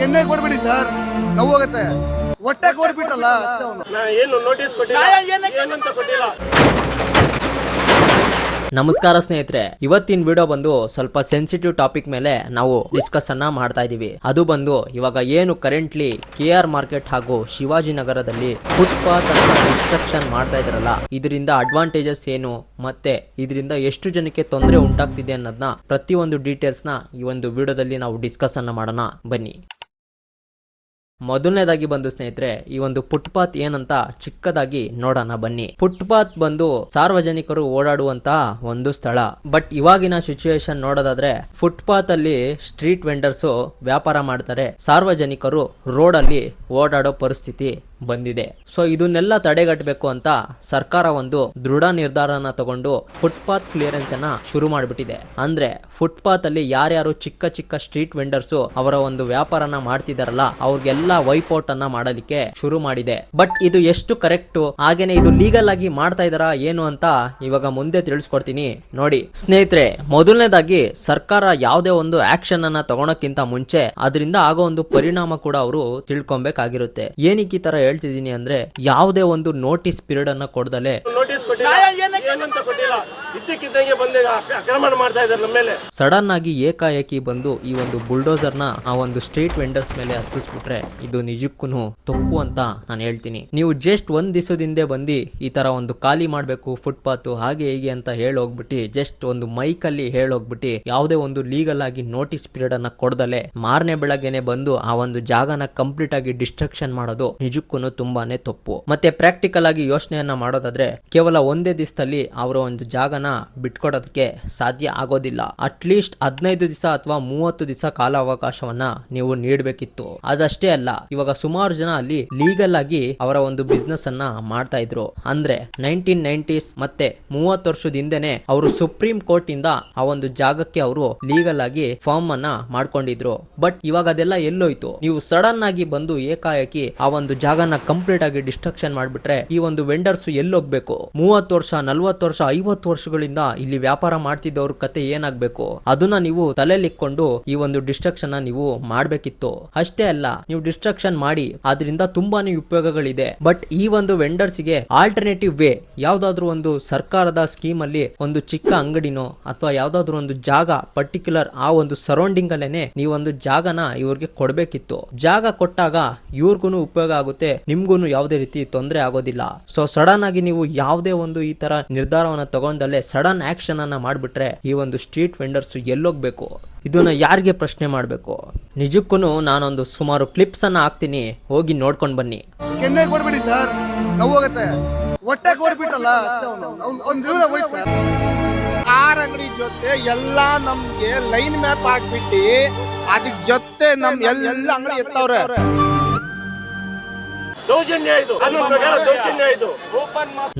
ಕೆನ್ನೆ ಕೊಡ್ಬಿಡಿ ಸರ್, ನೋವು ಹೋಗುತ್ತೆ. ಹೊಟ್ಟೆ ಕೊಡ್ಬಿಟ್ರಲ್ಲ ಅಷ್ಟೇ. ನಾ ಏನು ನೋಟಿಸ್ ಕೊಟ್ಟಿಲ್ಲ, ಏನಂತ ಕೊಟ್ಟಿಲ್ಲ. ನಮಸ್ಕಾರ ಸ್ನೇಹಿತರೆ, ಇವತ್ತಿನ ವಿಡಿಯೋ ಬಂದು ಸ್ವಲ್ಪ ಸೆನ್ಸಿಟಿವ್ ಟಾಪಿಕ್ ಮೇಲೆ ನಾವು ಡಿಸ್ಕಸ್ ಅನ್ನ ಮಾಡ್ತಾ ಇದೀವಿ. ಅದು ಬಂದು ಇವಾಗ ಏನು ಕರೆಂಟ್ಲಿ KR ಮಾರ್ಕೆಟ್ ಹಾಗೂ ಶಿವಾಜಿನಗರದಲ್ಲಿ ಫುಟ್ಪಾತ್ ಅನ್ನ ಡಿಸ್ಟ್ರಕ್ಷನ್ ಮಾಡ್ತಾ ಇದ್ರಲ್ಲ, ಇದರಿಂದ ಅಡ್ವಾಂಟೇಜಸ್ ಏನು ಮತ್ತೆ ಇದರಿಂದ ಎಷ್ಟು ಜನಕ್ಕೆ ತೊಂದರೆ ಉಂಟಾಗ್ತಿದೆ ಅನ್ನೋದನ್ನ ಪ್ರತಿಯೊಂದು ಡೀಟೇಲ್ಸ್ ನ ಈ ಒಂದು ವಿಡಿಯೋದಲ್ಲಿ ನಾವು ಡಿಸ್ಕಸ್ ಅನ್ನ ಮಾಡೋಣ ಬನ್ನಿ. ಮೊದಲನೇದಾಗಿ ಬಂದು ಸ್ನೇಹಿತರೆ, ಈ ಒಂದು ಫುಟ್ಪಾತ್ ಏನಂತ ಚಿಕ್ಕದಾಗಿ ನೋಡೋಣ ಬನ್ನಿ. ಫುಟ್ಪಾತ್ ಬಂದು ಸಾರ್ವಜನಿಕರು ಓಡಾಡುವಂತಹ ಒಂದು ಸ್ಥಳ. ಬಟ್ ಇವಾಗಿನ ಸಿಚುವೇಶನ್ ನೋಡೋದಾದ್ರೆ ಫುಟ್ಪಾತ್ ಅಲ್ಲಿ ಸ್ಟ್ರೀಟ್ ವೆಂಡರ್ಸ್ ವ್ಯಾಪಾರ ಮಾಡ್ತಾರೆ, ಸಾರ್ವಜನಿಕರು ರೋಡ್ ಅಲ್ಲಿ ಓಡಾಡೋ ಪರಿಸ್ಥಿತಿ ಬಂದಿದೆ. ಸೊ ಇದನ್ನೆಲ್ಲ ತಡೆಗಟ್ಟಬೇಕು ಅಂತ ಸರ್ಕಾರ ಒಂದು ದೃಢ ನಿರ್ಧಾರನ ತಗೊಂಡು ಫುಟ್ಪಾತ್ ಕ್ಲಿಯರೆನ್ಸ್ ಅನ್ನ ಶುರು ಮಾಡಿಬಿಟ್ಟಿದೆ. ಅಂದ್ರೆ ಫುಟ್ಪಾತ್ ಅಲ್ಲಿ ಯಾರ್ಯಾರು ಚಿಕ್ಕ ಚಿಕ್ಕ ಸ್ಟ್ರೀಟ್ ವೆಂಡರ್ಸ್ ಅವರ ಒಂದು ವ್ಯಾಪಾರನ ಮಾಡ್ತಿದಾರಲ್ಲ, ಅವ್ರಿಗೆಲ್ಲ ವೈಪೌಟ್ ಅನ್ನ ಮಾಡೋದಕ್ಕೆ ಶುರು ಮಾಡಿದೆ. ಬಟ್ ಇದು ಎಷ್ಟು ಕರೆಕ್ಟ್, ಹಾಗೇನೆ ಇದು ಲೀಗಲ್ ಆಗಿ ಮಾಡ್ತಾ ಇದಾರಾ ಏನು ಅಂತ ಇವಾಗ ಮುಂದೆ ತಿಳಿಸ್ಕೊಡ್ತೀನಿ ನೋಡಿ. ಸ್ನೇಹಿತರೆ, ಮೊದಲನೇದಾಗಿ ಸರ್ಕಾರ ಯಾವುದೇ ಒಂದು ಆಕ್ಷನ್ ಅನ್ನ ತಗೊಳಕ್ಕಿಂತ ಮುಂಚೆ ಅದರಿಂದ ಆಗೋ ಒಂದು ಪರಿಣಾಮ ಕೂಡ ಅವರು ತಿಳ್ಕೊಬೇಕಾಗಿರುತ್ತೆ. ಏನಕ್ಕೆ ಈ ತರ ಹೇಳ್ತಿದೀನಿ ಅಂದ್ರೆ, ಯಾವುದೇ ಒಂದು ನೋಟಿಸ್ ಪೀರಿಯಡ್ ಅನ್ನ ಕೊಡದಲೆ ನೋಟಿಸ್ ಕೊಟ್ಟಿಲ್ಲ, ಏನಂತ ಕೊಟ್ಟಿಲ್ಲ, ಇದ್ದಕ್ಕಿದ್ದಂಗೆ ಬಂದು ಆಕ್ರಮಣ ಮಾಡ್ತಾ ಇದ್ದಾರೆ ನಮ್ಮ ಮೇಲೆ. ಸಡನ್ ಆಗಿ ಏಕಾಏಕಿ ಬಂದು ಈ ಒಂದು ಬುಲ್ಡೋಸರ್ ನ ಆ ಒಂದು ಸ್ಟ್ರೀಟ್ ವೆಂಡರ್ಸ್ ಮೇಲೆ ಹತ್ತಿಸ್ಬಿಟ್ರೆ ಇದು ನಿಜಕ್ಕೂ ತಪ್ಪು ಅಂತ ನಾನು ಹೇಳ್ತೀನಿ. ನೀವು ಜಸ್ಟ್ ಒಂದ್ ದಿವಸದಿಂದ ಬಂದು ಈ ತರ ಒಂದು ಖಾಲಿ ಮಾಡ್ಬೇಕು ಫುಟ್ಪಾತ್ ಹಾಗೆ ಹೀಗೆ ಅಂತ ಹೇಳೋಗ್ಬಿಟ್ಟು, ಜಸ್ಟ್ ಒಂದು ಮೈಕ್ ಅಲ್ಲಿ ಹೇಳೋಗ್ಬಿಟ್ಟು ಯಾವುದೇ ಒಂದು ಲೀಗಲ್ ಆಗಿ ನೋಟಿಸ್ ಪೀರಿಯಡ್ ಅನ್ನ ಕೊಡದಲೆ ಮಾರನೇ ಬೆಳಗ್ಗೆನೆ ಬಂದು ಆ ಒಂದು ಜಾಗನ ಕಂಪ್ಲೀಟ್ ಆಗಿ ಡಿಸ್ಟ್ರಕ್ಷನ್ ಮಾಡೋದು ನಿಜಕ್ಕೂ ತುಂಬಾನೇ ತಪ್ಪು. ಮತ್ತೆ ಪ್ರಾಕ್ಟಿಕಲ್ ಆಗಿ ಯೋಚನೆಯನ್ನ ಮಾಡೋದಾದ್ರೆ ಕೇವಲ ಒಂದೇ ದಿವಸದಲ್ಲಿ ಅವರ ಒಂದು ಜಾಗನ ಬಿಟ್ಕೊಡೋದಕ್ಕೆ ಸಾಧ್ಯ ಆಗೋದಿಲ್ಲ. ಅಟ್ಲೀಸ್ಟ್ 15 ದಿವಸ ಅಥವಾ 30 ದಿವಸ ಕಾಲಾವಕಾಶವನ್ನ ನೀವು ನೀಡಬೇಕಿತ್ತು. ಅದಷ್ಟೇ ಅಲ್ಲ, ಇವಾಗ ಸುಮಾರು ಜನ ಅಲ್ಲಿ ಲೀಗಲ್ ಆಗಿ ಅವರ ಒಂದು ಬಿಸ್ನೆಸ್ ಅನ್ನ ಮಾಡ್ತಾ ಇದ್ರು. ಅಂದ್ರೆ 1990s ಮತ್ತೆ 30 ವರ್ಷದ ಹಿಂದೆನೆ ಅವರು ಸುಪ್ರೀಂ ಕೋರ್ಟ್ ಇಂದ ಆ ಒಂದು ಜಾಗಕ್ಕೆ ಅವರು ಲೀಗಲ್ ಆಗಿ ಫಾರ್ಮ್ ಅನ್ನ ಮಾಡ್ಕೊಂಡಿದ್ರು. ಬಟ್ ಇವಾಗ ಅದೆಲ್ಲ ಎಲ್ಲೋಯ್ತು? ನೀವು ಸಡನ್ ಆಗಿ ಬಂದು ಏಕಾಏಕಿ ಆ ಒಂದು ಜಾಗನ ಕಂಪ್ಲೀಟ್ ಆಗಿ ಡಿಸ್ಟ್ರಕ್ಷನ್ ಮಾಡ್ಬಿಟ್ರೆ ಈ ಒಂದು ವೆಂಡರ್ಸ್ ಎಲ್ಲೋಗ್ಬೇಕು? 30 ವರ್ಷ 40 ವರ್ಷ 50 ವರ್ಷಗಳಿಂದ ಇಲ್ಲಿ ವ್ಯಾಪಾರ ಮಾಡ್ತಿದ್ದವ್ರ ಕತೆ ಏನಾಗ್ಬೇಕು? ಅದನ್ನ ನೀವು ತಲೆಲಿಕ್ಕೊಂಡು ಈ ಒಂದು ಡಿಸ್ಟ್ರಕ್ಷನ್ ನೀವು ಮಾಡ್ಬೇಕಿತ್ತು. ಅಷ್ಟೇ ಅಲ್ಲ, ನೀವು ಡಿಸ್ಟ್ರಕ್ಷನ್ ಮಾಡಿ ಅದರಿಂದ ತುಂಬಾನೇ ಉಪಯೋಗಗಳಿದೆ. ಬಟ್ ಈ ಒಂದು ವೆಂಡರ್ಸ್ ಗೆ ಆಲ್ಟರ್ನೇಟಿವ್ ವೇ ಯಾವ್ದಾದ್ರು ಒಂದು ಸರ್ಕಾರದ ಸ್ಕೀಮ್ ಅಲ್ಲಿ ಒಂದು ಚಿಕ್ಕ ಅಂಗಡಿನೋ ಅಥವಾ ಯಾವ್ದಾದ್ರು ಒಂದು ಜಾಗ ಪರ್ಟಿಕ್ಯುಲರ್ ಆ ಒಂದು ಸರೌಂಡಿಂಗ್ ಅಲ್ಲೇನೆ ನೀವೊಂದು ಜಾಗನ ಇವ್ರಿಗೆ ಕೊಡ್ಬೇಕಿತ್ತು. ಜಾಗ ಕೊಟ್ಟಾಗ ಇವ್ರಿಗೂ ಉಪಯೋಗ ಆಗುತ್ತೆ, ನಿಮ್ಗೂನು ಯಾವುದೇ ರೀತಿ ತೊಂದರೆ ಆಗೋದಿಲ್ಲ. ಸೊ ಸಡನ್ ಆಗಿ ನೀವು ಯಾವುದೇ ಒಂದು ಈ ತರ ನಿರ್ಧಾರವನ್ನ ತಗೊಂಡಲ್ಲೇ ಸಡನ್ ಆಕ್ಷನ್ ಅನ್ನ ಮಾಡ್ಬಿಟ್ರೆ ಈ ಒಂದು ಸ್ಟ್ರೀಟ್ ವೆಂಡರ್ಸ್ ಎಲ್ಲೋಗ್ಬೇಕು? ಇದನ್ನ ಯಾರಿಗೆ ಪ್ರಶ್ನೆ ಮಾಡ್ಬೇಕು? ನಿಜಕ್ಕೂ ನಾನೊಂದು ಸುಮಾರು ಕ್ಲಿಪ್ಸ್ ಅನ್ನ ಹಾಕ್ತೀನಿ, ಹೋಗಿ ನೋಡ್ಕೊಂಡ್ ಬನ್ನಿ. ಕೆನ್ನೆ ಕೊಡ್ಬಿಡಿ ಸರ್, ನೋವು ಹೋಗುತ್ತೆ. ಹೊಟ್ಟೆ ಕೊಡ್ಬಿಟ್ರಲ್ಲ ಅಷ್ಟೇ. ಒಂದ್ ದಿನ ಹೋಯ್ತು ಸರ್. ಕಾರ್ ಅಂಗಡಿ ಜೊತೆ ಎಲ್ಲಾ ನಮ್ಗೆ ಲೈನ್ ಮ್ಯಾಪ್ ಹಾಕ್ಬಿಟ್ಟು ಅದಕ್ ಜೊತೆ ನಮ್ ಎಲ್ಲ ಅಂಗಡಿ ಎತ್ತವ್ರೆ. ದೌರ್ಜನ್ಯ ಇದು, ಕಾನೂನು ಪ್ರಕಾರ ದೌರ್ಜನ್ಯ ಇದು.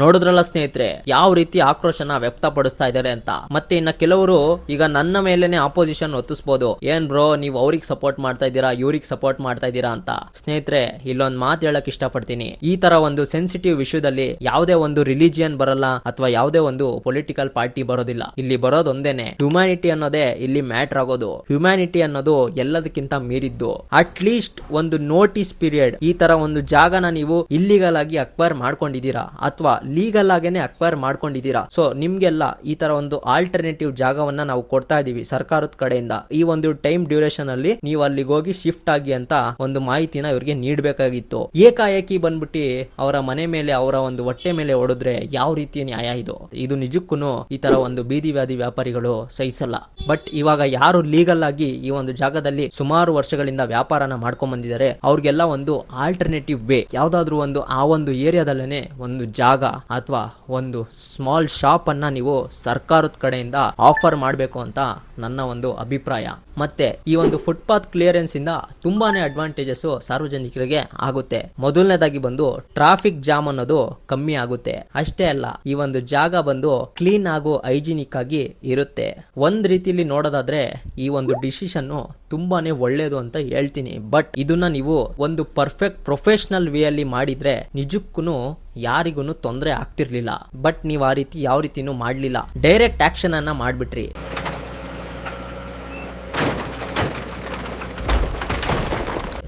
ನೋಡಿದ್ರಲ್ಲ ಸ್ನೇಹಿತರೆ, ಯಾವ ರೀತಿ ಆಕ್ರೋಶನ ವ್ಯಕ್ತಪಡಿಸ್ತಾ ಇದ್ದಾರೆ ಅಂತ. ಮತ್ತೆ ಇನ್ನ ಕೆಲವರು ಈಗ ನನ್ನ ಮೇಲೆನೆ ಆಪೋಸಿಷನ್ ಒತ್ತಿಸ್ಬೋದು, ಏನ್ ಬ್ರೋ ನೀವು ಅವ್ರಿಗೆ ಸಪೋರ್ಟ್ ಮಾಡ್ತಾ ಇದ್ದೀರಾ, ಇವ್ರಿಗೆ ಸಪೋರ್ಟ್ ಮಾಡ್ತಾ ಇದ್ದೀರಾ ಅಂತ. ಸ್ನೇಹಿತರೆ, ಇಲ್ಲೊಂದ್ ಮಾತು ಹೇಳಕ್ ಇಷ್ಟಪಡ್ತೀನಿ. ಈ ತರ ಒಂದು ಸೆನ್ಸಿಟಿವ್ ವಿಷಯದಲ್ಲಿ ಯಾವುದೇ ಒಂದು ರಿಲಿಜಿಯನ್ ಬರಲ್ಲ ಅಥವಾ ಯಾವುದೇ ಒಂದು ಪೊಲಿಟಿಕಲ್ ಪಾರ್ಟಿ ಬರೋದಿಲ್ಲ. ಇಲ್ಲಿ ಬರೋದು ಒಂದೇನೆ, ಹ್ಯುಮ್ಯಾನಿಟಿ ಅನ್ನೋದೇ ಇಲ್ಲಿ ಮ್ಯಾಟರ್ ಆಗೋದು. ಹ್ಯುಮ್ಯಾನಿಟಿ ಅನ್ನೋದು ಎಲ್ಲದಕ್ಕಿಂತ ಮೀರಿದ್ದು. ಅಟ್ ಲೀಸ್ಟ್ ಒಂದು ನೋಟಿಸ್ ಪೀರಿಯಡ್, ಈ ತರ ಒಂದು ಜಾಗನ ನೀವು ಇಲ್ಲಿಗಲ್ ಆಗಿ ಅಕ್ವೈರ್ ಮಾಡ್ಕೊಂಡಿದ್ದೀರಾ ಅಥವಾ ಲೀಗಲ್ ಆಗೇನೆ ಅಕ್ವೈರ್ ಮಾಡ್ಕೊಂಡಿದ್ದೀರಾ. ಸೊ ನಿಮ್ಗೆಲ್ಲ ಈ ತರ ಒಂದು ಆಲ್ಟರ್ನೇಟಿವ್ ಜಾಗವನ್ನ ನಾವು ಕೊಡ್ತಾ ಇದೀವಿ ಸರ್ಕಾರದ ಕಡೆಯಿಂದ. ಈ ಒಂದು ಟೈಮ್ ಡ್ಯೂರೇಷನ್ ಅಲ್ಲಿ ನೀವು ಅಲ್ಲಿಗೆ ಹೋಗಿ ಶಿಫ್ಟ್ ಆಗಿ ಅಂತ ಒಂದು ಮಾಹಿತಿನ ಇವ್ರಿಗೆ ನೀಡಬೇಕಾಗಿತ್ತು. ಏಕಾಏಕಿ ಬಂದ್ಬಿಟ್ಟು ಅವರ ಮನೆ ಮೇಲೆ ಅವರ ಒಂದು ಹೊಟ್ಟೆ ಮೇಲೆ ಹೊಡೆದ್ರೆ ಯಾವ ರೀತಿಯ ನ್ಯಾಯ ಇದು? ಇದು ನಿಜಕ್ಕೂ ಈ ತರ ಒಂದು ಬೀದಿ ವ್ಯಾಧಿ ವ್ಯಾಪಾರಿಗಳು ಸಹಿಸಲ್ಲ. ಬಟ್ ಇವಾಗ ಯಾರು ಲೀಗಲ್ ಆಗಿ ಈ ಒಂದು ಜಾಗದಲ್ಲಿ ಸುಮಾರು ವರ್ಷಗಳಿಂದ ವ್ಯಾಪಾರನ ಮಾಡ್ಕೊಂಡ್ ಬಂದಿದ್ದಾರೆ, ಅವ್ರಿಗೆಲ್ಲ ಒಂದು ಆಲ್ಟರ್ನೇಟಿವ್ ವೇ ಯಾವ್ದಾದ್ರು ಒಂದು ಆ ಒಂದು ಏರಿಯಾದಲ್ಲೇನೆ ಒಂದು ಜಾಗ ಅಥವಾ ಒಂದು ಸ್ಮಾಲ್ ಶಾಪ್ ಅನ್ನ ನೀವು ಸರ್ಕಾರದ ಕಡೆಯಿಂದ ಆಫರ್ ಮಾಡಬೇಕು ಅಂತ ನನ್ನ ಒಂದು ಅಭಿಪ್ರಾಯ. ಮತ್ತೆ ಈ ಒಂದು ಫುಟ್ಪಾತ್ ಕ್ಲಿಯರೆನ್ಸ್ ಇಂದ ತುಂಬಾನೇ ಅಡ್ವಾಂಟೇಜಸ್ ಸಾರ್ವಜನಿಕರಿಗೆ ಆಗುತ್ತೆ. ಮೊದಲನೇದಾಗಿ ಬಂದು ಟ್ರಾಫಿಕ್ ಜಾಮ್ ಅನ್ನೋದು ಕಮ್ಮಿ ಆಗುತ್ತೆ. ಅಷ್ಟೇ ಅಲ್ಲ, ಈ ಒಂದು ಜಾಗ ಬಂದು ಕ್ಲೀನ್ ಹಾಗೂ ಹೈಜಿನಿಕ್ ಆಗಿ ಇರುತ್ತೆ. ಒಂದ್ ರೀತಿಲಿ ನೋಡೋದಾದ್ರೆ ಈ ಒಂದು ಡಿಸಿಷನ್ ತುಂಬಾನೇ ಒಳ್ಳೇದು ಅಂತ ಹೇಳ್ತೀನಿ. ಬಟ್ ಇದನ್ನ ನೀವು ಒಂದು ಪರ್ಫೆಕ್ಟ್ ಪ್ರೊಫೆಷನಲ್ ವೇ ಅಲ್ಲಿ ಮಾಡಿದ್ರೆ ನಿಜಕ್ಕೂ ಯಾರಿಗೂ ತೊಂದರೆ ಆಗ್ತಿರ್ಲಿಲ್ಲ. ಬಟ್ ನೀವು ಆ ರೀತಿ ಯಾವ ರೀತಿನೂ ಮಾಡ್ಲಿಲ್ಲ, ಡೈರೆಕ್ಟ್ ಆಕ್ಷನ್ ಅನ್ನ ಮಾಡ್ಬಿಟ್ರಿ.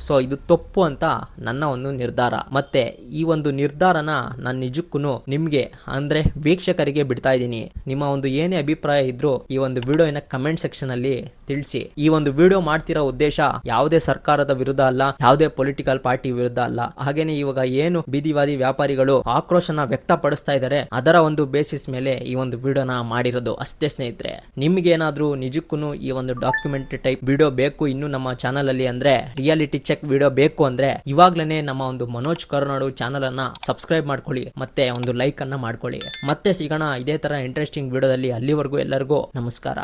ಸೊ ಇದು ತಪ್ಪು ಅಂತ ನನ್ನ ಒಂದು ನಿರ್ಧಾರ. ಮತ್ತೆ ಈ ಒಂದು ನಿರ್ಧಾರನ ನಾನು ನಿಜಕ್ಕೂ ನಿಮ್ಗೆ ಅಂದ್ರೆ ವೀಕ್ಷಕರಿಗೆ ಬಿಡ್ತಾ ಇದ್ದೀನಿ. ನಿಮ್ಮ ಒಂದು ಏನೇ ಅಭಿಪ್ರಾಯ ಇದ್ರೂ ಈ ಒಂದು ವಿಡಿಯೋನ ಕಮೆಂಟ್ ಸೆಕ್ಷನ್ ಅಲ್ಲಿ ತಿಳಿಸಿ. ಈ ಒಂದು ವಿಡಿಯೋ ಮಾಡ್ತಿರೋ ಉದ್ದೇಶ ಯಾವುದೇ ಸರ್ಕಾರದ ವಿರುದ್ಧ ಅಲ್ಲ, ಯಾವುದೇ ಪೊಲಿಟಿಕಲ್ ಪಾರ್ಟಿ ವಿರುದ್ಧ ಅಲ್ಲ. ಹಾಗೇನೆ ಇವಾಗ ಏನು ಬೀದಿವಾದಿ ವ್ಯಾಪಾರಿಗಳು ಆಕ್ರೋಶನ ವ್ಯಕ್ತಪಡಿಸ್ತಾ ಇದ್ದಾರೆ ಅದರ ಒಂದು ಬೇಸಿಸ್ ಮೇಲೆ ಈ ಒಂದು ವಿಡಿಯೋನ ಮಾಡಿರೋದು ಅಷ್ಟೇ ಸ್ನೇಹಿತರೆ. ನಿಮ್ಗೆ ಏನಾದ್ರೂ ನಿಜಕ್ಕೂ ಈ ಒಂದು ಡಾಕ್ಯುಮೆಂಟರಿ ಟೈಪ್ ವಿಡಿಯೋ ಬೇಕು ಇನ್ನು ನಮ್ಮ ಚಾನಲ್ ಅಲ್ಲಿ ಅಂದ್ರೆ ರಿಯಾಲಿಟಿ ಚೆಕ್ ವಿಡಿಯೋ ಬೇಕು ಅಂದ್ರೆ ಇವಾಗ್ಲೇನೆ ನಮ್ಮ ಒಂದು ಮನೋಜ್ ಕರುನಾಡು ಚಾನಲ್ ಅನ್ನ ಸಬ್ಸ್ಕ್ರೈಬ್ ಮಾಡ್ಕೊಳ್ಳಿ, ಮತ್ತೆ ಒಂದು ಲೈಕ್ ಅನ್ನ ಮಾಡ್ಕೊಳ್ಳಿ. ಮತ್ತೆ ಸಿಗೋಣ ಇದೇ ತರ ಇಂಟ್ರೆಸ್ಟಿಂಗ್ ವಿಡಿಯೋದಲ್ಲಿ. ಅಲ್ಲಿವರೆಗೂ ಎಲ್ಲರಿಗೂ ನಮಸ್ಕಾರ.